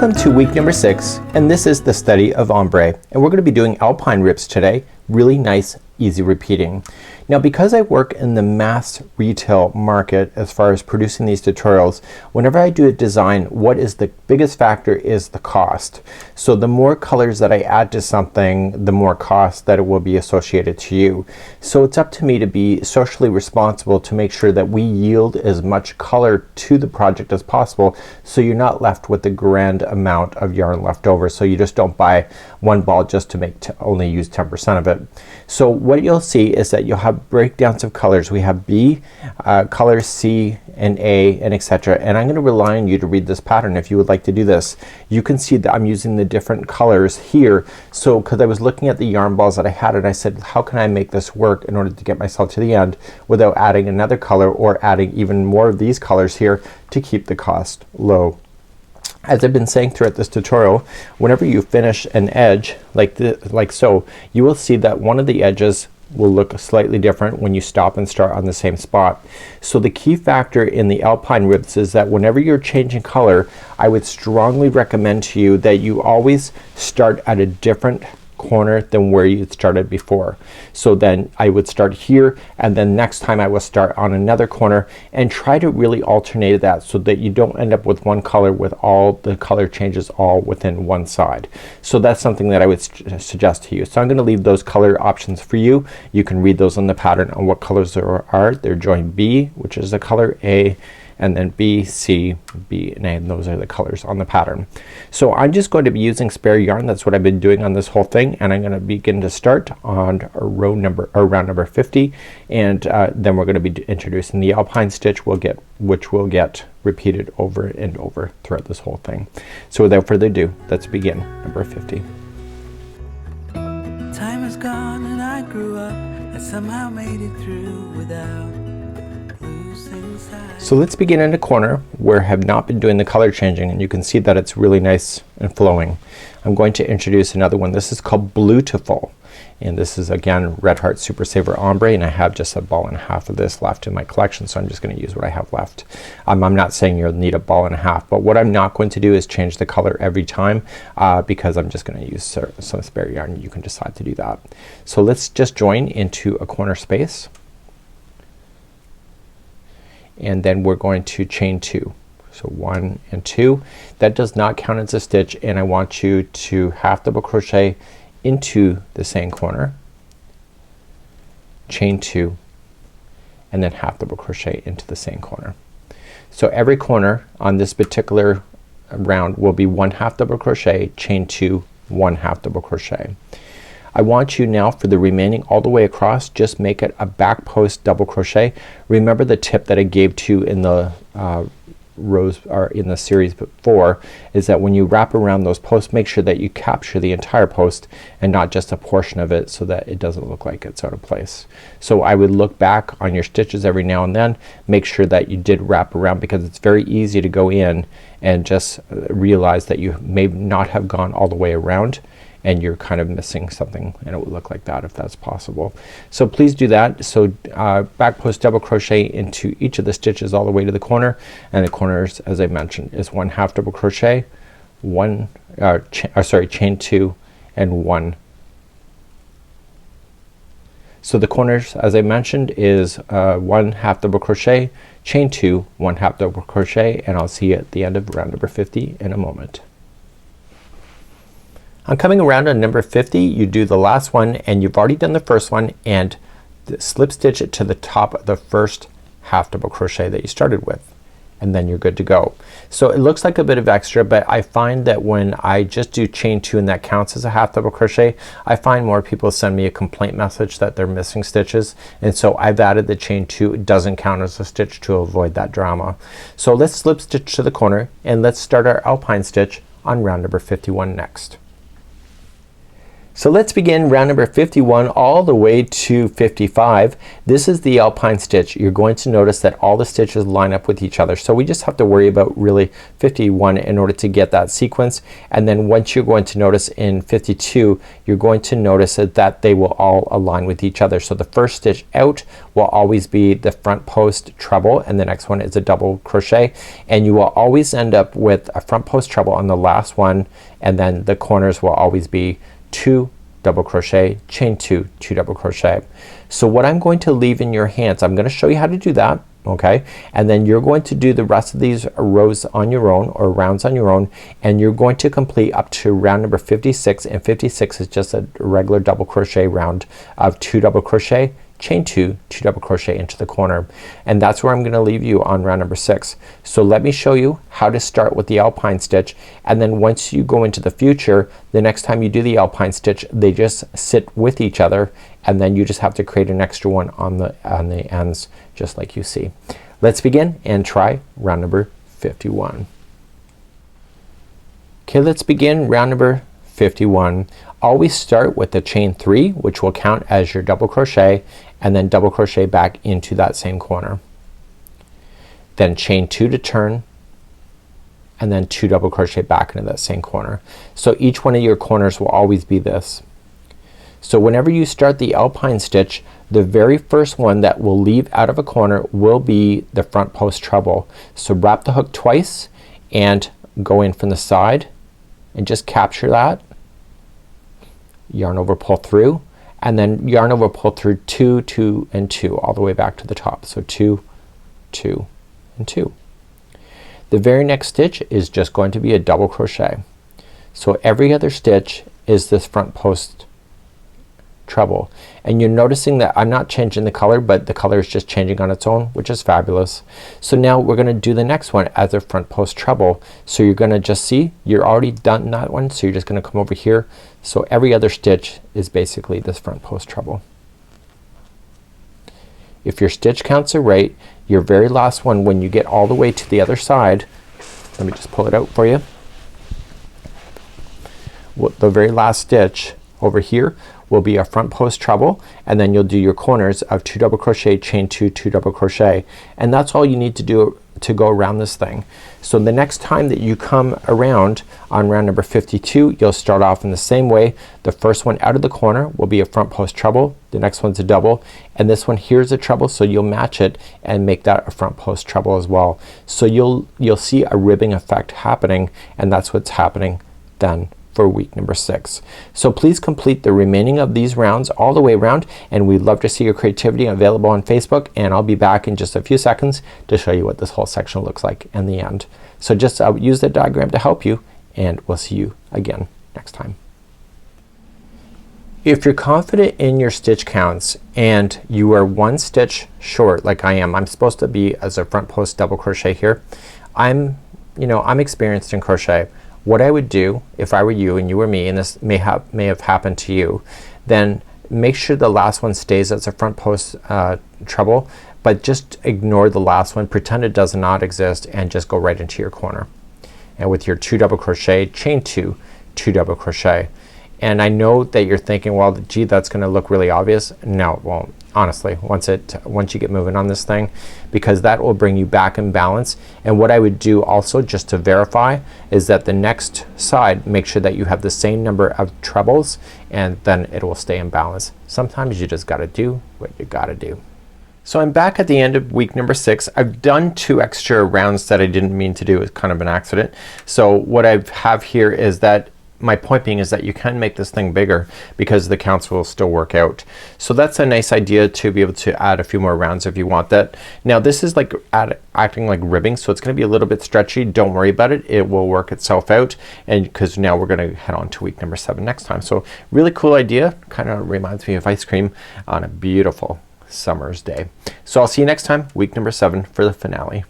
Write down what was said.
Welcome to week number 6, and this is the study of ombre, and we're going to be doing Alpine rips today. Really nice, easy repeating. Now because I work in the mass retail market as far as producing these tutorials, whenever I do a design, what is the biggest factor is the cost. So the more colors that I add to something, the more cost that it will be associated to you. So it's up to me to be socially responsible to make sure that we yield as much color to the project as possible, so you're not left with a grand amount of yarn left over. So you just don't buy one ball just to make only use 10% of it. So what you'll see is that you'll have breakdowns of colors. We have B, colors C and A, and etc. And I'm gonna rely on you to read this pattern if you would like to do this. You can see that I'm using the different colors here. So because I was looking at the yarn balls that I had, and I said, how can I make this work in order to get myself to the end without adding another color or adding even more of these colors here to keep the cost low. As I've been saying throughout this tutorial, whenever you finish an edge like so, you will see that one of the edges will look slightly different when you stop and start on the same spot. So the key factor in the Alpine rips is that whenever you're changing color, I would strongly recommend to you that you always start at a different corner than where you started before. So then I would start here, and then next time I will start on another corner, and try to really alternate that so that you don't end up with one color with all the color changes all within one side. So that's something that I would suggest to you. So I'm gonna leave those color options for you. You can read those on the pattern on what colors there are. They're joined B, which is the color A, and then B, C, B, and A, and those are the colors on the pattern. So I'm just going to be using spare yarn. That's what I've been doing on this whole thing, and I'm gonna begin to start on round number 50, and then we're gonna be introducing the Alpine stitch which will get repeated over and over throughout this whole thing. So without further ado, let's begin number 50. Time is gone and I grew up and somehow made it through without. So let's begin in a corner where I have not been doing the color changing, and you can see that it's really nice and flowing. I'm going to introduce another one. This is called Beautiful, and this is again Red Heart Super Saver Ombre, and I have just a ball and a half of this left in my collection, so I'm just gonna use what I have left. I'm not saying you'll need a ball and a half, but what I'm not going to do is change the color every time because I'm just gonna use some spare yarn. You can decide to do that. So let's just join into a corner space, and then we're going to chain 2. So 1 and 2. That does not count as a stitch, and I want you to half double crochet into the same corner, chain 2, and then half double crochet into the same corner. So every corner on this particular round will be 1 half double crochet, chain 2, 1 half double crochet. I want you now for the remaining all the way across, just make it a back post double crochet. Remember the tip that I gave to you in the rows or in the series before, is that when you wrap around those posts, make sure that you capture the entire post and not just a portion of it, so that it doesn't look like it's out of place. So I would look back on your stitches every now and then, make sure that you did wrap around, because it's very easy to go in and just realize that you may not have gone all the way around and you're kind of missing something, and it will look like that if that's possible. So please do that. So back post double crochet into each of the stitches all the way to the corner, and the corners, as I mentioned, is 1 half double crochet, chain 2, and 1. So the corners, as I mentioned, is 1 half double crochet, chain 2, 1 half double crochet, and I'll see you at the end of round number 50 in a moment. I'm coming around on number 50. You do the last one, and you've already done the first one, and slip stitch it to the top of the first half double crochet that you started with, and then you're good to go. So it looks like a bit of extra, but I find that when I just do chain 2 and that counts as a half double crochet, I find more people send me a complaint message that they're missing stitches, and so I've added the chain 2. It doesn't count as a stitch to avoid that drama. So let's slip stitch to the corner, and let's start our Alpine stitch on round number 51 next. So let's begin round number 51 all the way to 55. This is the Alpine stitch. You're going to notice that all the stitches line up with each other. So we just have to worry about really 51 in order to get that sequence. And then once you're going to notice in 52, you're going to notice that they will all align with each other. So the first stitch out will always be the front post treble, and the next one is a double crochet, and you will always end up with a front post treble on the last one, and then the corners will always be 2 double crochet, chain 2, 2 double crochet. So what I'm going to leave in your hands, I'm gonna show you how to do that, okay, and then you're going to do the rest of these rows on your own, or rounds on your own, and you're going to complete up to round number 56, and 56 is just a regular double crochet round of 2 double crochet, chain 2, 2 double crochet into the corner, and that's where I'm gonna leave you on round number 6. So let me show you how to start with the Alpine stitch, and then once you go into the future, the next time you do the Alpine stitch, they just sit with each other, and then you just have to create an extra one on the ends, just like you see. Let's begin and try round number 51. Okay, let's begin round number 51. Always start with the chain 3, which will count as your double crochet, and then double crochet back into that same corner. Then chain 2 to turn, and then 2 double crochet back into that same corner. So each one of your corners will always be this. So whenever you start the Alpine stitch, the very first one that will leave out of a corner will be the front post treble. So wrap the hook twice and go in from the side and just capture that. Yarn over, pull through, and then yarn over, pull through 2, 2 and 2 all the way back to the top. So 2, 2 and 2. The very next stitch is just going to be a double crochet. So every other stitch is this front post treble, and you're noticing that I'm not changing the color, but the color is just changing on its own, which is fabulous. So now we're gonna do the next one as a front post treble. So you're gonna just see you're already done that one, so you're just gonna come over here. So every other stitch is basically this front post treble. If your stitch counts are right, your very last one, when you get all the way to the other side, let me just pull it out for you. The very last stitch over here will be a front post treble, and then you'll do your corners of 2 double crochet, chain 2, 2 double crochet, and that's all you need to do to go around this thing. So the next time that you come around on round number 52, you'll start off in the same way. The first one out of the corner will be a front post treble, the next one's a double, and this one here's a treble, so you'll match it and make that a front post treble as well. So you'll see a ribbing effect happening, and that's what's happening then for week number 6. So please complete the remaining of these rounds all the way around, and we'd love to see your creativity available on Facebook, and I'll be back in just a few seconds to show you what this whole section looks like in the end. So just use the diagram to help you, and we'll see you again next time. If you're confident in your stitch counts and you are 1 stitch short like I am, I'm supposed to be as a front post double crochet here. I'm experienced in crochet. What I would do if I were you and you were me, and this may have happened to you, then make sure the last one stays as a front post treble, but just ignore the last one, pretend it does not exist, and just go right into your corner. And with your 2 double crochet, chain 2, 2 double crochet. And I know that you're thinking, well, gee, that's gonna look really obvious. No, it won't. Honestly, once you get moving on this thing, because that will bring you back in balance. And what I would do also, just to verify, is that the next side, make sure that you have the same number of trebles, and then it will stay in balance. Sometimes you just gotta do what you gotta do. So I'm back at the end of week number 6. I've done 2 extra rounds that I didn't mean to do. It's kind of an accident. So what I have here is that my point being is that you can make this thing bigger because the counts will still work out. So that's a nice idea, to be able to add a few more rounds if you want that. Now this is like acting like ribbing, so it's gonna be a little bit stretchy. Don't worry about it. It will work itself out, and because now we're gonna head on to week number 7 next time. So really cool idea. Kind of reminds me of ice cream on a beautiful summer's day. So I'll see you next time, week number 7 for the finale.